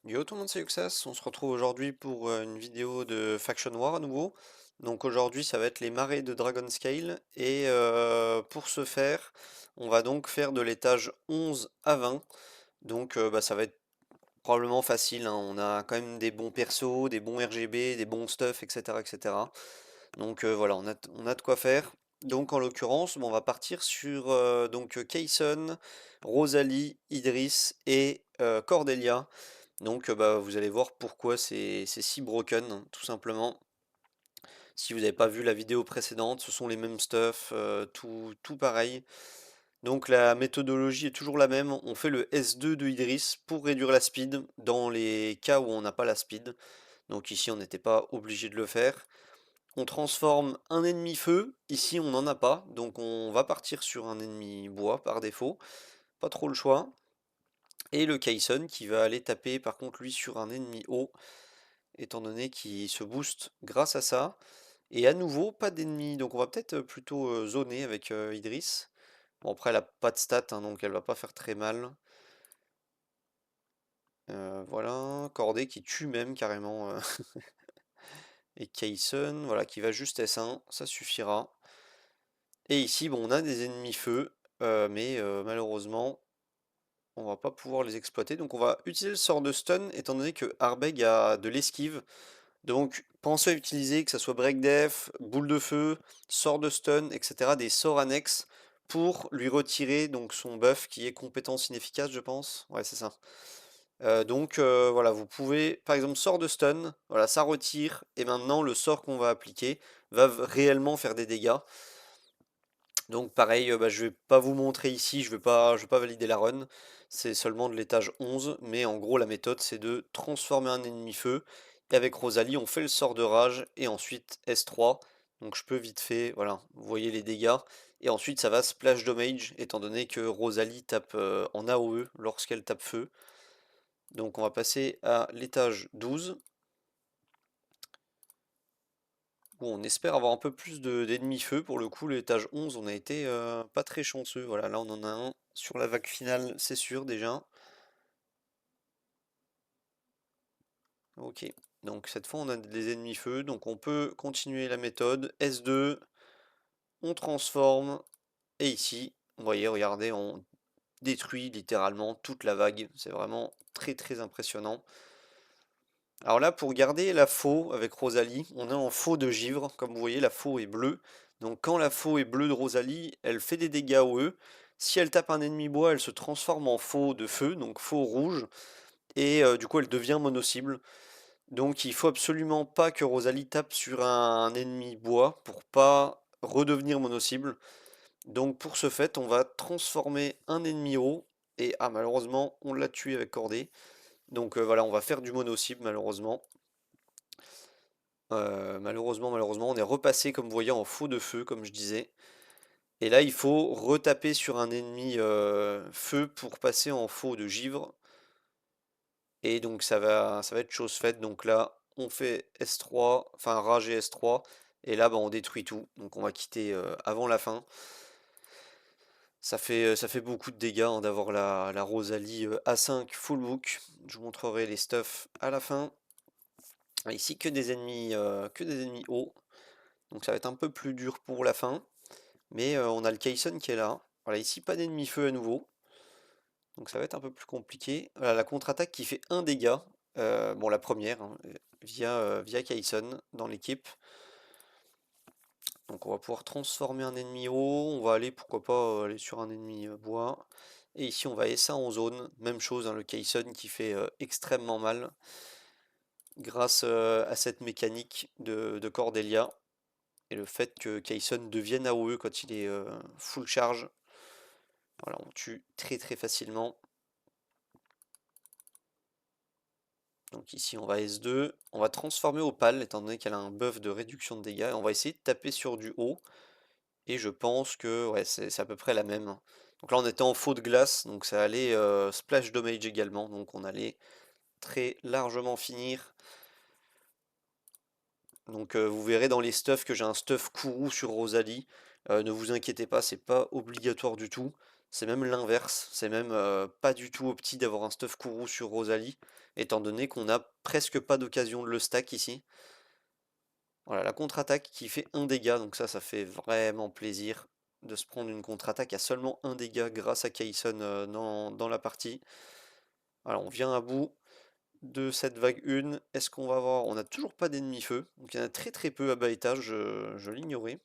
Yo tout le monde, c'est Yuxas, on se retrouve aujourd'hui pour une vidéo de Faction War à nouveau. Donc aujourd'hui ça va être les marées de Dragonscale et pour ce faire on va donc faire de l'étage 11 à 20. Donc ça va être probablement facile, hein. On a quand même des bons persos, des bons RGB, des bons stuff, etc. etc. Donc voilà, on a de quoi faire. Donc en l'occurrence on va partir sur Kayson, Rosalie, Idris et Cordelia. Donc vous allez voir pourquoi c'est si broken, hein, tout simplement. Si vous n'avez pas vu la vidéo précédente, ce sont les mêmes stuff, tout pareil. Donc la méthodologie est toujours la même. On fait le S2 de Idris pour réduire la speed dans les cas où on n'a pas la speed. Donc ici on n'était pas obligé de le faire. On transforme un ennemi feu. Ici on n'en a pas. Donc on va partir sur un ennemi bois par défaut. Pas trop le choix. Et le Kaison qui va aller taper par contre lui sur un ennemi haut, étant donné qu'il se booste grâce à ça. Et à nouveau, pas d'ennemis, donc on va peut-être plutôt zoner avec Idris. Bon après elle a pas de stats, hein, donc elle va pas faire très mal. Voilà, Cordé qui tue même carrément. Et Kaison, voilà, qui va juste S1, ça suffira. Et ici, bon, on a des ennemis feu, mais malheureusement, on va pas pouvoir les exploiter. Donc on va utiliser le sort de stun, étant donné que Arbeg a de l'esquive. Donc, pensez à utiliser, que ce soit Break Def, Boule de Feu, Sort de Stun, etc., des sorts annexes pour lui retirer donc son buff qui est compétence inefficace, je pense. Ouais, c'est ça. Voilà, vous pouvez, par exemple, Sort de Stun, voilà, ça retire, et maintenant le sort qu'on va appliquer va réellement faire des dégâts. Donc pareil, je vais pas vous montrer ici, je vais pas valider la run, c'est seulement de l'étage 11, mais en gros la méthode c'est de transformer un ennemi feu, et avec Rosalie on fait le sort de rage, et ensuite S3, donc je peux vite fait, voilà, vous voyez les dégâts, et ensuite ça va splash damage, étant donné que Rosalie tape en AOE lorsqu'elle tape feu. Donc on va passer à l'étage 12, où on espère avoir un peu plus d'ennemis feu. Pour le coup, l'étage 11, on a été pas très chanceux. Voilà, là on en a un sur la vague finale, c'est sûr déjà. Ok, donc cette fois on a des ennemis feu, donc on peut continuer la méthode. S2, on transforme, et ici, vous voyez, regardez, on détruit littéralement toute la vague. C'est vraiment très très impressionnant. Alors là, pour garder la faux avec Rosalie, on est en faux de givre. Comme vous voyez, la faux est bleue. Donc quand la faux est bleue de Rosalie, elle fait des dégâts au E. Si elle tape un ennemi bois, elle se transforme en faux de feu, donc faux rouge. Et du coup, elle devient mono-cible. Donc il faut absolument pas que Rosalie tape sur un ennemi bois pour pas redevenir mono-cible. Donc pour ce fait, on va transformer un ennemi haut. Et ah, malheureusement, on l'a tué avec cordée. Donc voilà, on va faire du mono-cible malheureusement. Malheureusement, on est repassé, comme vous voyez, en faux de feu, comme je disais. Et là, il faut retaper sur un ennemi feu pour passer en faux de givre. Et donc, ça va être chose faite. Donc là, on fait S3, enfin rage et S3. Et là, on détruit tout. Donc, on va quitter avant la fin. Ça fait beaucoup de dégâts, hein, d'avoir la Rosalie A5 full book. Je vous montrerai les stuffs à la fin. Ici, que des ennemis hauts. Donc, ça va être un peu plus dur pour la fin. Mais on a le Kaison qui est là. Voilà, ici pas d'ennemi feu à nouveau. Donc ça va être un peu plus compliqué. Voilà, la contre-attaque qui fait un dégât. Bon, la première, hein, via Kaison dans l'équipe. Donc on va pouvoir transformer un ennemi haut. On va aller, pourquoi pas, aller sur un ennemi bois. Et ici on va essa en zone. Même chose, hein, le Kaison qui fait extrêmement mal. Grâce à cette mécanique de Cordelia. Et le fait que Kaison devienne AOE quand il est full charge. Voilà, on tue très très facilement. Donc ici on va S2, on va transformer Opale étant donné qu'elle a un buff de réduction de dégâts et on va essayer de taper sur du haut et je pense que ouais, c'est à peu près la même. Donc là on était en faux de glace donc ça allait splash damage également donc on allait très largement finir. Donc vous verrez dans les stuffs que j'ai un stuff Kourou sur Rosalie. Ne vous inquiétez pas, c'est pas obligatoire du tout. c'est même l'inverse, c'est même pas du tout opti d'avoir un stuff Kourou sur Rosalie, étant donné qu'on n'a presque pas d'occasion de le stack ici. Voilà, la contre-attaque qui fait un dégât, donc ça fait vraiment plaisir de se prendre une contre-attaque à seulement un dégât grâce à Kayson dans la partie. Alors on vient à bout de cette vague 1. Est-ce qu'on va avoir... On n'a toujours pas d'ennemis feu, donc il y en a très très peu à bas étage, je l'ignorais.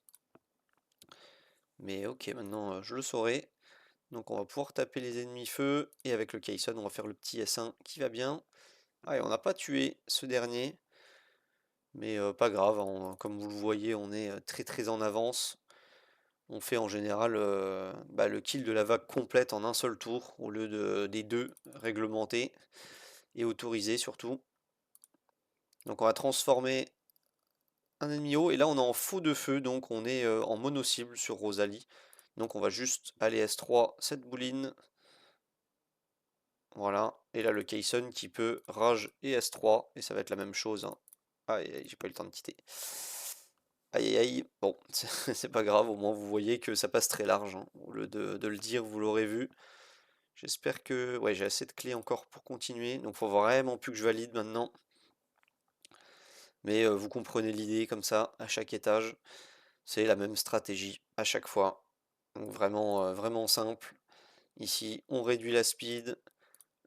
Mais ok, maintenant je le saurai. Donc on va pouvoir taper les ennemis feu, et avec le Kayson on va faire le petit S1 qui va bien. Ah, et on n'a pas tué ce dernier, mais pas grave, hein, comme vous le voyez on est très très en avance. On fait en général le kill de la vague complète en un seul tour, au lieu des deux réglementés, et autorisés surtout. Donc on va transformer un ennemi haut, et là on est en faux de feu, donc on est en mono-cible sur Rosalie. Donc on va juste aller S3, cette bouline. Voilà, et là le Kayson qui peut rage et S3, et ça va être la même chose, hein. Aïe, aïe, j'ai pas eu le temps de quitter. Aïe, aïe, aïe, bon, c'est pas grave, au moins vous voyez que ça passe très large, hein. Au lieu de le dire, vous l'aurez vu. J'espère que... Ouais, j'ai assez de clés encore pour continuer, donc faut vraiment plus que je valide maintenant. Mais vous comprenez l'idée comme ça, à chaque étage, c'est la même stratégie à chaque fois. Donc vraiment, vraiment simple. Ici, on réduit la speed.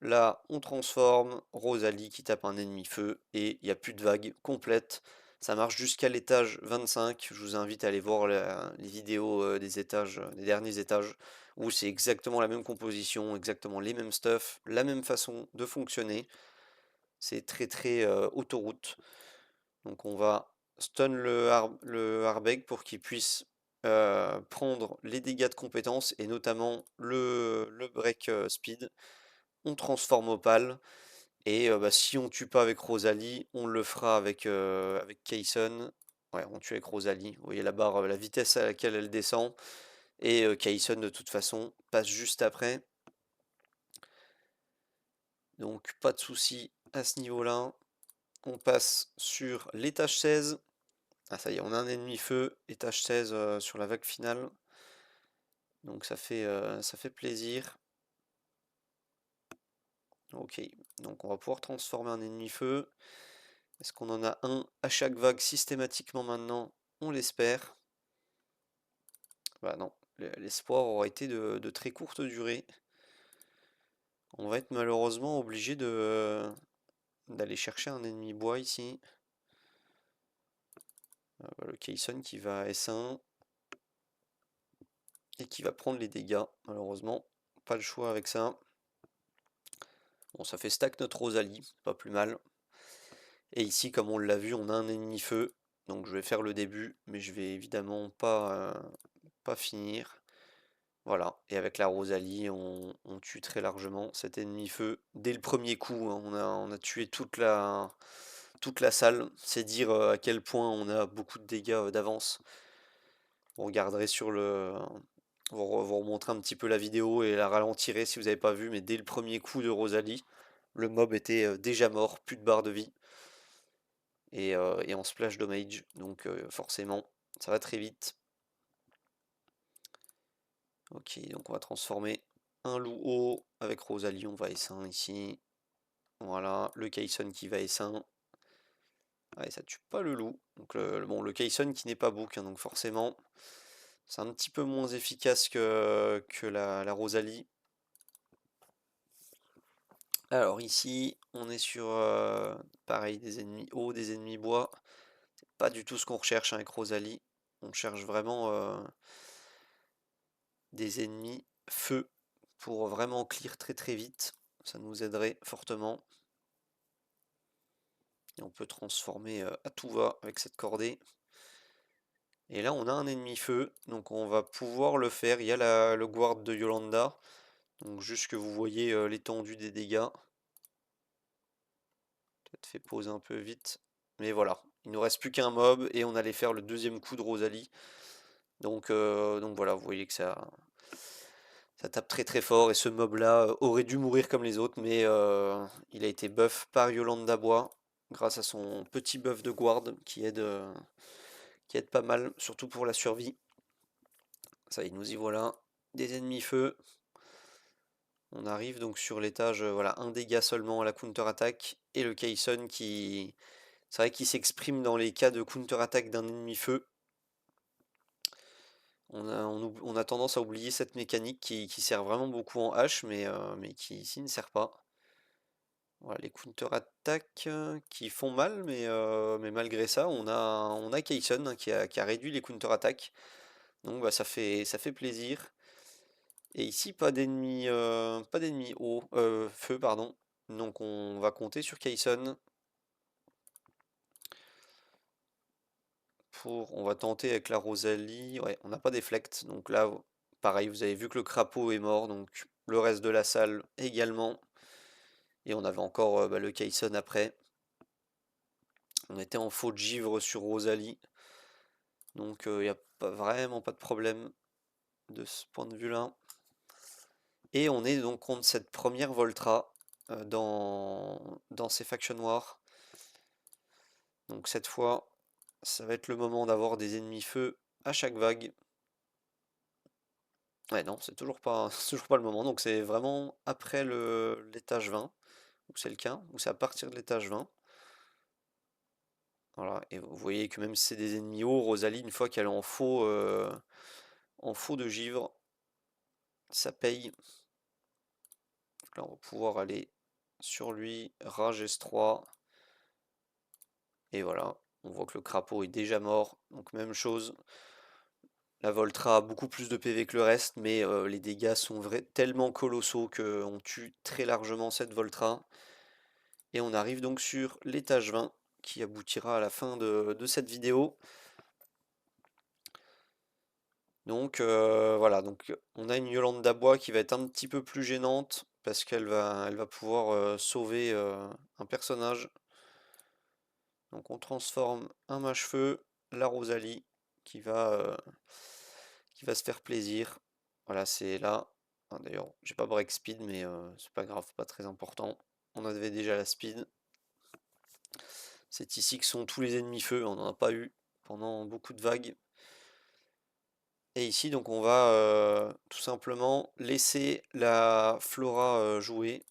Là, on transforme Rosalie qui tape un ennemi feu et il n'y a plus de vague complète. Ça marche jusqu'à l'étage 25. Je vous invite à aller voir les vidéos des étages, des derniers étages, où c'est exactement la même composition, exactement les mêmes stuff, la même façon de fonctionner. C'est très très autoroute. Donc on va stun le Harbeg pour qu'il puisse prendre les dégâts de compétence et notamment le break speed. On transforme Opal. Et si on tue pas avec Rosalie, on le fera avec Kayson. Ouais, on tue avec Rosalie. Vous voyez la barre, la vitesse à laquelle elle descend. Et Kayson, de toute façon, passe juste après. Donc, pas de souci à ce niveau-là. On passe sur l'étage 16. Ah, ça y est, on a un ennemi feu. Étage 16 sur la vague finale. Donc, ça fait plaisir. Ok, donc on va pouvoir transformer un ennemi feu. Est-ce qu'on en a un à chaque vague systématiquement maintenant? On l'espère. Bah non, l'espoir aura été de très courte durée. On va être malheureusement obligé d'aller chercher un ennemi bois ici. Le Kayson qui va S1 et qui va prendre les dégâts, malheureusement. Pas le choix avec ça. Bon, ça fait stack notre Rosalie, pas plus mal. Et ici, comme on l'a vu, on a un ennemi feu. Donc je vais faire le début, mais je vais évidemment pas finir. Voilà, et avec la Rosalie, on tue très largement cet ennemi feu dès le premier coup, hein. On a tué toute la salle. C'est dire à quel point on a beaucoup de dégâts d'avance. Vous regarderez sur le... Vous remontrez un petit peu la vidéo et la ralentirez si vous n'avez pas vu, mais dès le premier coup de Rosalie, le mob était déjà mort, plus de barre de vie, et en splash damage, donc forcément, ça va très vite. Ok, donc on va transformer un loup haut avec Rosalie, on va S1 ici. Voilà, le Kayson qui va S1. Ouais, ça tue pas le loup. Donc bon, le Kayson qui n'est pas book, hein, donc forcément, c'est un petit peu moins efficace que la Rosalie. Alors ici, on est sur, pareil, des ennemis hauts, des ennemis bois. C'est pas du tout ce qu'on recherche, hein, avec Rosalie. On cherche vraiment des ennemis feu pour vraiment clear très très vite. Ça nous aiderait fortement. Et on peut transformer à tout va avec cette cordée. Et là on a un ennemi feu, donc on va pouvoir le faire. Il y a le guard de Yolanda. Donc juste que vous voyez l'étendue des dégâts. Peut-être fait poser un peu vite. Mais voilà, il nous reste plus qu'un mob et on allait faire le deuxième coup de Rosalie. Donc voilà, vous voyez que ça tape très très fort. Et ce mob là aurait dû mourir comme les autres, mais il a été buff par Yolanda Bois grâce à son petit buff de guard qui aide pas mal, surtout pour la survie. Ça y est, nous y voilà. Des ennemis feu. On arrive donc sur l'étage, voilà, un dégât seulement à la counter-attaque, et le Kaisen qui... C'est vrai qu'il s'exprime dans les cas de counter-attaque d'un ennemi feu. On a tendance à oublier cette mécanique qui sert vraiment beaucoup en H, mais qui ici ne sert pas. Voilà, les counter-attaques qui font mal, mais malgré ça, on a Kaisen, hein, qui a réduit les counter-attaques. Donc bah, ça fait plaisir. Et ici, pas d'ennemis eau, feu, pardon. Donc on va compter sur Kaisen. On va tenter avec la Rosalie. Ouais, on n'a pas Deflect. Donc là, pareil, vous avez vu que le crapaud est mort. Donc le reste de la salle également. Et on avait encore bah, le Kaisen après. On était en faux de givre sur Rosalie. Donc il n'y a vraiment pas de problème de ce point de vue-là. Et on est donc contre cette première Voltra dans ces factions noires. Donc cette fois, ça va être le moment d'avoir des ennemis feu à chaque vague. Ouais, non, c'est toujours pas, c'est toujours pas le moment. Donc c'est vraiment après l'étage 20, où c'est le cas, ou c'est à partir de l'étage 20. Voilà, et vous voyez que même si c'est des ennemis hauts, Rosalie, une fois qu'elle est en faux de givre, ça paye. Donc là, on va pouvoir aller sur lui, rage S3. Et voilà, on voit que le crapaud est déjà mort. Donc même chose, la Voltra a beaucoup plus de PV que le reste, mais les dégâts sont tellement colossaux qu'on tue très largement cette Voltra. Et on arrive donc sur l'étage 20, qui aboutira à la fin de cette vidéo. Donc voilà, donc on a une Yolande Bois qui va être un petit peu plus gênante, parce elle va pouvoir sauver un personnage. Donc on transforme un mage-feu, la Rosalie, qui va se faire plaisir. Voilà, c'est là. Ah, d'ailleurs, j'ai pas break speed, mais c'est pas grave, pas très important. On avait déjà la speed. C'est ici que sont tous les ennemis feu, on n'en a pas eu pendant beaucoup de vagues. Et ici, donc on va tout simplement laisser la Flora jouer,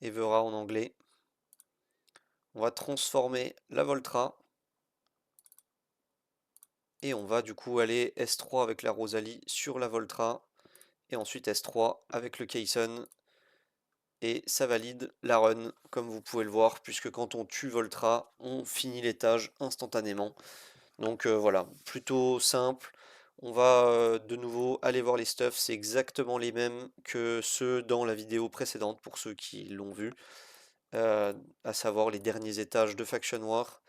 Evera en anglais. On va transformer la Voltra. Et on va du coup aller S3 avec la Rosalie sur la Voltra. Et ensuite S3 avec le Kaisen. Et ça valide la run, comme vous pouvez le voir, puisque quand on tue Voltra, on finit l'étage instantanément. Donc voilà, plutôt simple. On va de nouveau aller voir les stuffs, c'est exactement les mêmes que ceux dans la vidéo précédente, pour ceux qui l'ont vu, euh, à savoir les derniers étages de Faction War.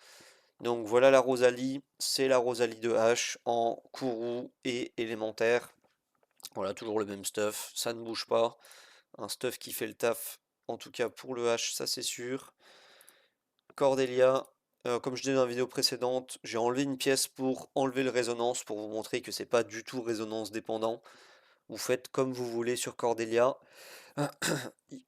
Donc voilà la Rosalie, c'est la Rosalie de H en Kourou et élémentaire. Voilà, toujours le même stuff, ça ne bouge pas. Un stuff qui fait le taf, en tout cas pour le H, ça c'est sûr. Cordelia, comme je disais dans la vidéo précédente, j'ai enlevé une pièce pour enlever le résonance, pour vous montrer que c'est pas du tout résonance dépendant. Vous faites comme vous voulez sur Cordelia.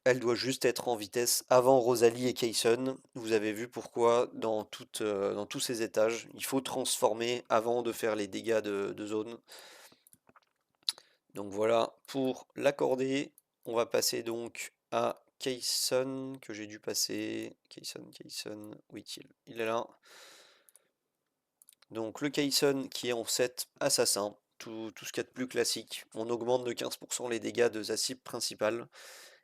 Elle doit juste être en vitesse avant Rosalie et Kaisen. Vous avez vu pourquoi dans tous ces étages, il faut transformer avant de faire les dégâts de zone. Donc voilà pour l'accorder. On va passer donc à Kaisen, que j'ai dû passer. Kaisen, oui, il est là. Donc le Kaisen qui est en 7 assassin, tout ce qu'il y a de plus classique. On augmente de 15% les dégâts de sa cible principale.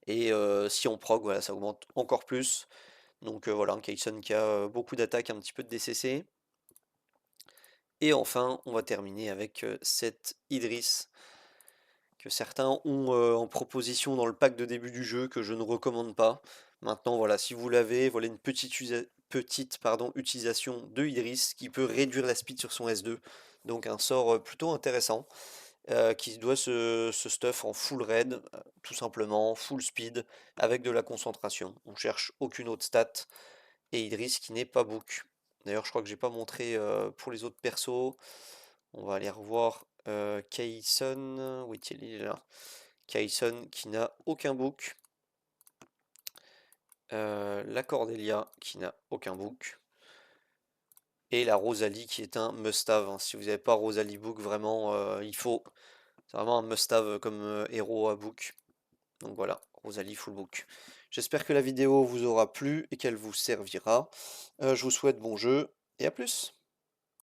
Et si on proc, voilà, ça augmente encore plus. Donc voilà, un Kaisen qui a beaucoup d'attaques, un petit peu de DCC. Et enfin, on va terminer avec cette Idris, que certains ont en proposition dans le pack de début du jeu, que je ne recommande pas. Maintenant, voilà, si vous l'avez, voilà une petite utilisation de Idris qui peut réduire la speed sur son S2. Donc un sort plutôt intéressant, qui doit se stuff en full raid, tout simplement, full speed, avec de la concentration. On cherche aucune autre stat, et Idris qui n'est pas book. D'ailleurs, je crois que j'ai pas montré pour les autres persos. On va aller revoir Kaisen. Oui, il est là. Kaisen qui n'a aucun book. La Cordelia qui n'a aucun book. Et la Rosalie qui est un must-have, hein. Si vous n'avez pas Rosalie book, vraiment, il faut. C'est vraiment un must-have comme héros à book. Donc voilà, Rosalie Fullbook. J'espère que la vidéo vous aura plu et qu'elle vous servira. Je vous souhaite bon jeu et à plus!